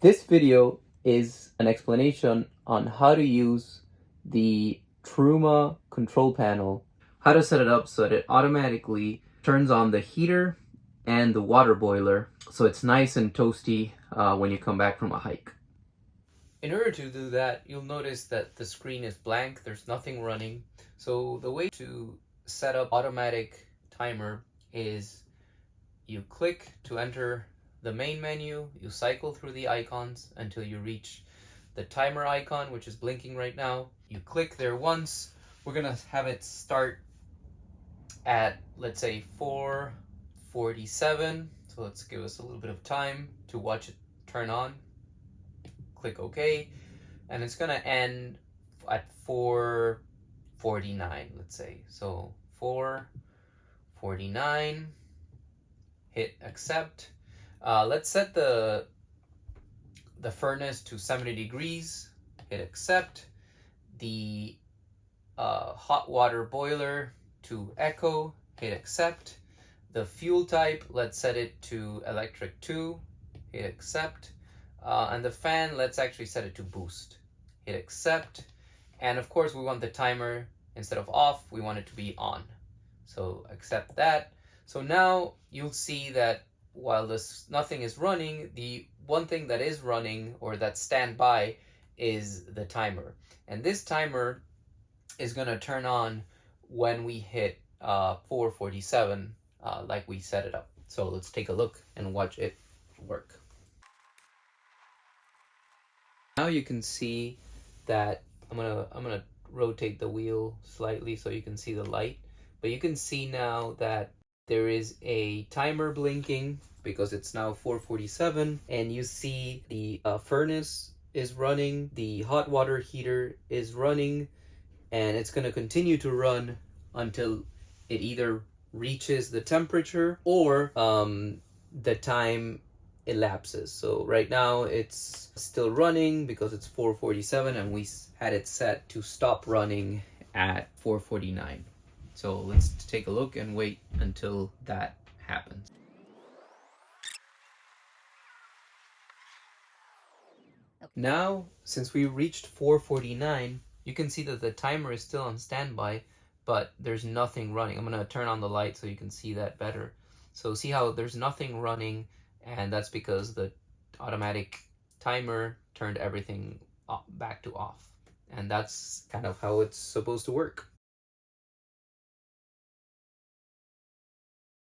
This video is an explanation on how to use the Truma control panel, how to set it up so that it automatically turns on the heater and the water boiler so it's nice and toasty when you come back from a hike. In order to do that, you'll notice that the screen is blank, there's nothing running. So the way to set up automatic timer is you click to enter the main menu, you cycle through the icons until you reach the timer icon, which is blinking right now. You click there once. We're gonna have it start at, let's say, 4:47. So let's give us a little bit of time to watch it turn on. Click OK, and it's gonna end at 4:49, let's say. So 4:49, hit accept. Let's set the furnace to 70 degrees, hit accept. The hot water boiler to echo, hit accept. The fuel type, let's set it to electric 2, hit accept. And the fan, let's actually set it to boost, hit accept. And of course we want the timer, instead of off, we want it to be on. So accept that. So now you'll see that while nothing is running, the one thing that is running or that's standby is the timer. And this timer is going to turn on when we hit 4:47 like we set it up. So let's take a look and watch it work. Now you can see that I'm gonna rotate the wheel slightly so you can see the light. But you can see now that there is a timer blinking because it's now 4:47, and you see the furnace is running, the hot water heater is running, and it's going to continue to run until it either reaches the temperature or the time elapses. So right now it's still running because it's 4:47 and we had it set to stop running at 4:49. So let's take a look and wait until that happens. Now, since we reached 4:49, you can see that the timer is still on standby, but there's nothing running. I'm going to turn on the light so you can see that better. So see how there's nothing running, and that's because the automatic timer turned everything back to off. And that's kind of how it's supposed to work.